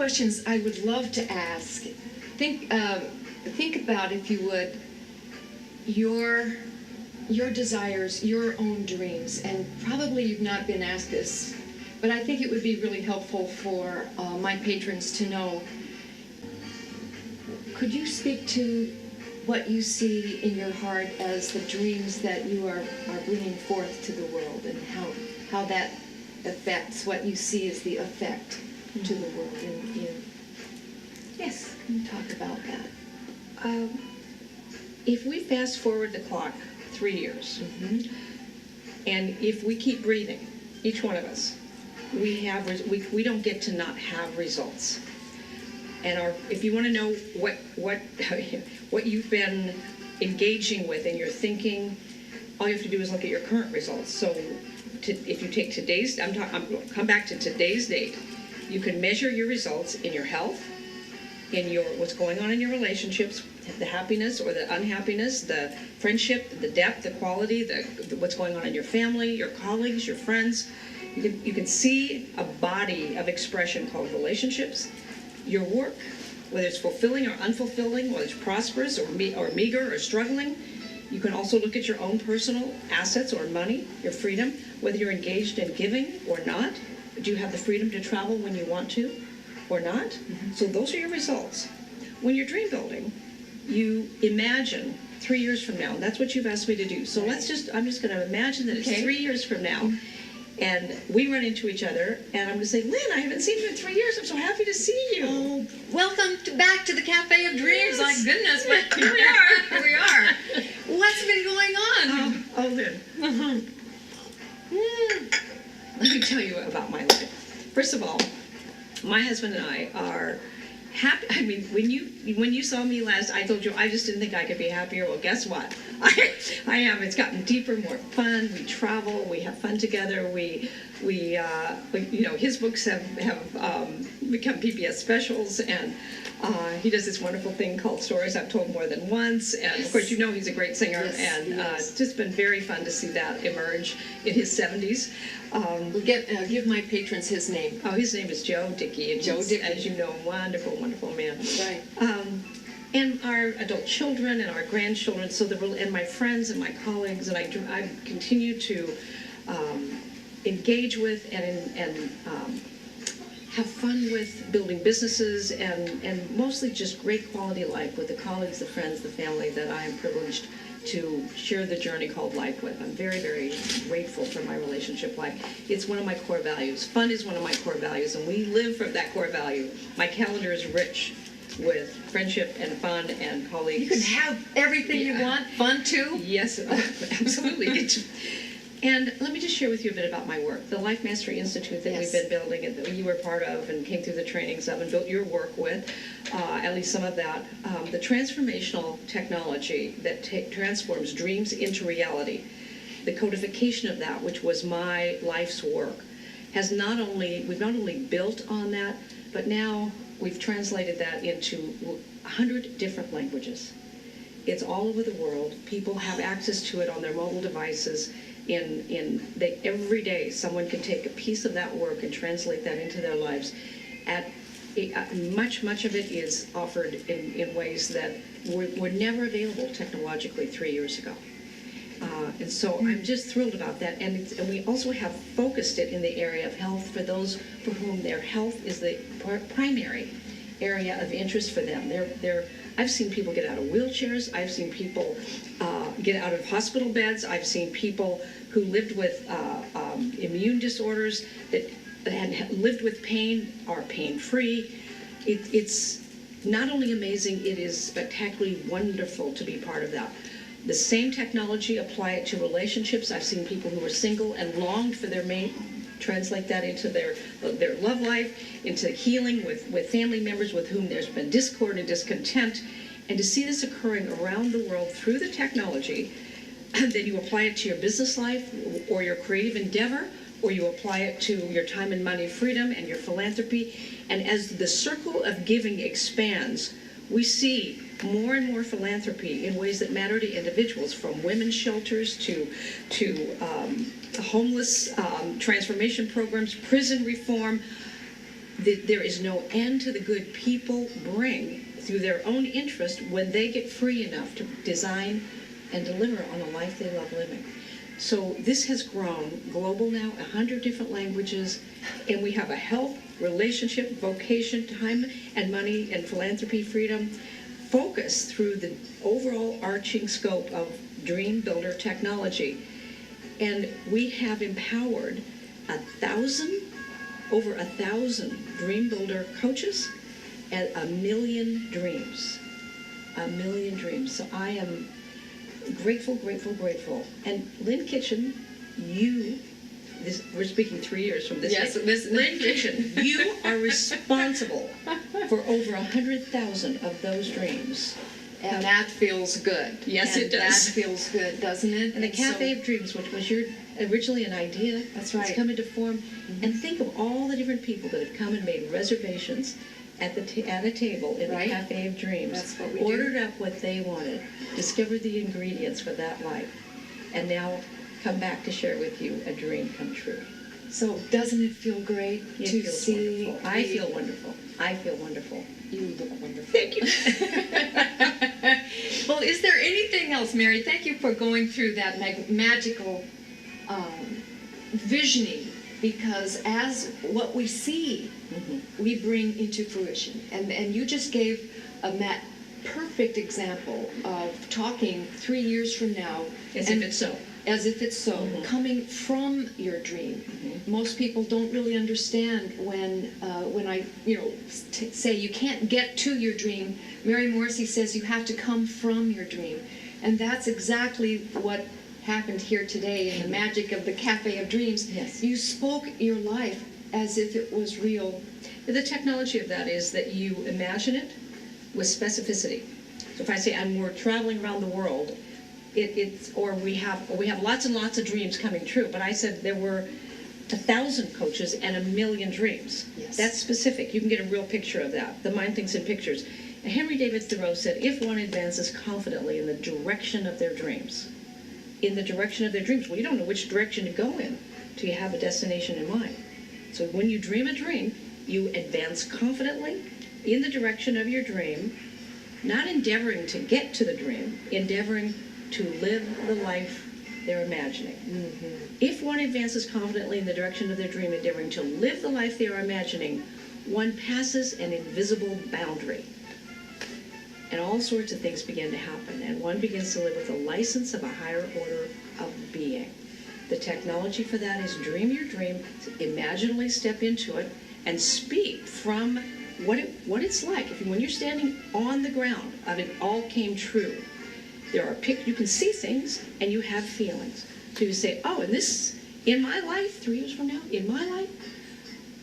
questions I would love to ask. Think about, if you would, your desires, your own dreams, and probably you've not been asked this, but I think it would be really helpful for my patrons to know. Could you speak to what you see in your heart as the dreams that you are bringing forth to the world, and how that affects what you see as the effect to the world? And yes, can you talk about that? If we fast forward the clock 3 years, and if we keep breathing, each one of us, we don't get to not have results. And if you want to know what you've been engaging with in your thinking, all you have to do is look at your current results. So if you take today's, come back to today's date, you can measure your results in your health, in what's going on in your relationships, the happiness or the unhappiness, the friendship, the depth, the quality, what's going on in your family, your colleagues, your friends. You can see a body of expression called relationships. Your work, whether it's fulfilling or unfulfilling, whether it's prosperous or meager or struggling. You can also look at your own personal assets or money, your freedom, whether you're engaged in giving or not. Do you have the freedom to travel when you want to or not? So those are your results. When you're dream building, you imagine 3 years from now, and that's what you've asked me to do. So I'm just going to imagine that it's 3 years from now. And we run into each other, and I'm going to say, Lynn, I haven't seen you in 3 years. I'm so happy to see you. Oh, welcome back to the Cafe of Dreams. Yes. My goodness, but here we are. Here we are. What's been going on? Lynn. Let me tell you about my life. First of all, my husband and I are happy. I mean, when you saw me last, I told you I just didn't think I could be happier. Well, guess what? I am. It's gotten deeper, more fun. We travel. We have fun together. We his books have become PBS specials, and he does this wonderful thing called Stories I've Told More Than Once. And of course, he's a great singer, it's just been very fun to see that emerge in his 70s. Give my patrons his name. Oh, his name is Joe Dickey. And Joe Dickey. As you know, wonderful, wonderful man. Right. And our adult children and our grandchildren, and my friends and my colleagues, and I continue to engage with and have fun with building businesses and mostly just great quality life with the colleagues, the friends, the family that I am privileged to share the journey called life with. I'm very, very grateful for my relationship life. It's one of my core values. Fun is one of my core values, and we live for that core value. My calendar is rich with friendship and fun and colleagues. You can have everything you want, fun too? Yes, absolutely. And let me just share with you a bit about my work. The Life Mastery Institute that we've been building and that you were part of and came through the trainings of and built your work with, at least some of that, the transformational technology that transforms dreams into reality, the codification of that, which was my life's work, we've not only built on that, but now we've translated that into 100 different languages. It's all over the world. People have access to it on their mobile devices. Every day, someone can take a piece of that work and translate that into their lives. Much of it is offered in ways that were never available technologically 3 years ago. And so I'm just thrilled about that. And we also have focused it in the area of health for those for whom their health is the primary area of interest for them. I've seen people get out of wheelchairs. I've seen people get out of hospital beds. I've seen people who lived with immune disorders that had lived with pain are pain-free. It's not only amazing, it is spectacularly wonderful to be part of that. The same technology, apply it to relationships. I've seen people who were single and longed for their mate, translate that into their love life, into healing with family members with whom there's been discord and discontent. And to see this occurring around the world through the technology, then you apply it to your business life or your creative endeavor, or you apply it to your time and money freedom and your philanthropy. And as the circle of giving expands, we see more and more philanthropy in ways that matter to individuals, from women's shelters to homeless transformation programs, prison reform, there is no end to the good people bring through their own interest when they get free enough to design and deliver on a life they love living. So this has grown global now, 100 different languages, and we have a health, relationship, vocation, time and money, and philanthropy, freedom, focus through the overall arching scope of Dream Builder technology. And we have empowered over 1,000 Dream Builder coaches and 1 million dreams. 1 million dreams. So I am grateful, grateful, grateful. And Lynn Kitchen, we're speaking 3 years from this Yes, day. this Lynn Kitchen, you are responsible for over 100,000 of those dreams. And that feels good. Yes, and it does. That feels good, doesn't it? And the Cafe of Dreams, which was originally an idea, that's right. It's come into form. Mm-hmm. And think of all the different people that have come and made reservations at a table in the Cafe of Dreams. That's what we ordered up what they wanted, discovered the ingredients for that life, and now come back to share with you a dream come true. So doesn't it feel great to see? Wonderful. I feel wonderful. I feel wonderful. You look wonderful. Thank you. Well, is there anything else, Mary? Thank you for going through that magical visioning, because as what we see, we bring into fruition. And you just gave a perfect example of talking 3 years from now. As if it's so. As if it's so, coming from your dream. Most people don't really understand when I say you can't get to your dream. Mary Morrissey says you have to come from your dream, and that's exactly what happened here today in the magic of the Cafe of Dreams. Yes. You spoke your life as if it was real. The technology of that is that you imagine it with specificity. So if I say we're traveling around the world, or we have lots and lots of dreams coming true. But I said there were 1,000 coaches and 1 million dreams. Yes. That's specific. You can get a real picture of that. The mind thinks in pictures. And Henry David Thoreau said, if one advances confidently in the direction of their dreams, well, you don't know which direction to go in till you have a destination in mind. So when you dream a dream, you advance confidently in the direction of your dream, not endeavoring to get to the dream, endeavoring to live the life they're imagining. If one advances confidently in the direction of their dream, endeavoring to live the life they are imagining, one passes an invisible boundary. And all sorts of things begin to happen, and one begins to live with the license of a higher order of being. The technology for that is dream your dream, imaginally step into it, and speak from what it's like. When you're standing on the ground of it all came true, you can see things and you have feelings. So you say, and this, in my life, 3 years from now, in my life,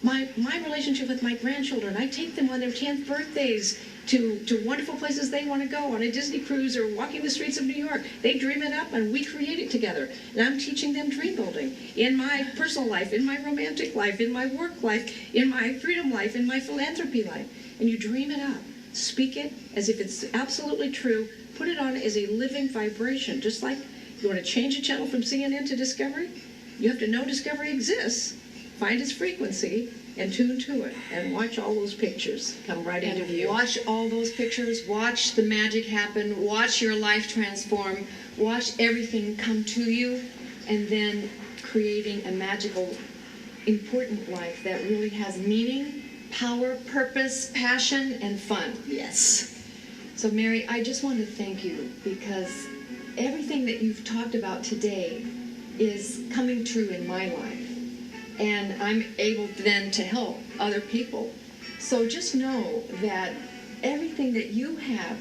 my relationship with my grandchildren, I take them on their 10th birthdays to wonderful places they want to go, on a Disney cruise or walking the streets of New York. They dream it up and we create it together. And I'm teaching them dream building in my personal life, in my romantic life, in my work life, in my freedom life, in my philanthropy life. And you dream it up. Speak it as if it's absolutely true. Put it on as a living vibration. Just like you want to change a channel from CNN to Discovery, you have to know Discovery exists, find its frequency, and tune to it, and watch all those pictures come right into view. Watch all those pictures, watch the magic happen, watch your life transform, watch everything come to you, and then creating a magical, important life that really has meaning, power, purpose, passion, and fun. Yes. So Mary, I just want to thank you, because everything that you've talked about today is coming true in my life. And I'm able then to help other people. So just know that everything that you have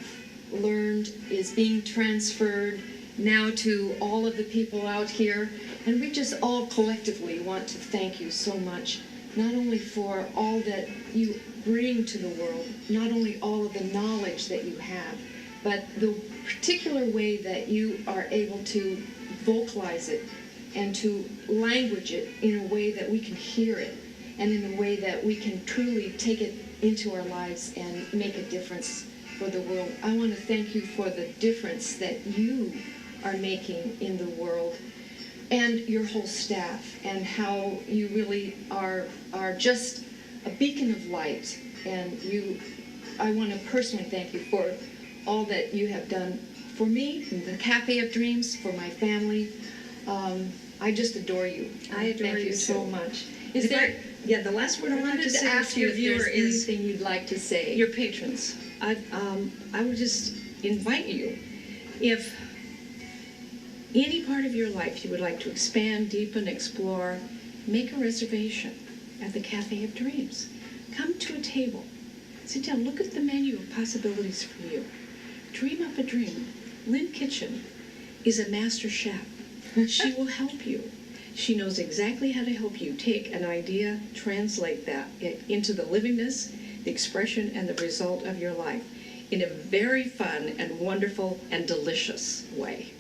learned is being transferred now to all of the people out here. And we just all collectively want to thank you so much, not only for all that you bring to the world, not only all of the knowledge that you have, but the particular way that you are able to vocalize it and to language it in a way that we can hear it, and in a way that we can truly take it into our lives and make a difference for the world. I want to thank you for the difference that you are making in the world, and your whole staff, and how you really are just a beacon of light, and I want to personally thank you for all that you have done for me, the Cafe of Dreams, for my family. I just adore you. I adore thank you you so too. much. Is there? Yeah, the last word I wanted to say ask to you your if viewer there's is anything you'd like to say. your patrons. I would just invite you, if any part of your life you would like to expand, deepen, explore, make a reservation at the Cafe of Dreams. Come to a table. Sit down. Look at the menu of possibilities for you. Dream up a dream. Lynn Kitchen is a master chef. She will help you. She knows exactly how to help you take an idea, translate that into the livingness, the expression, and the result of your life in a very fun and wonderful and delicious way.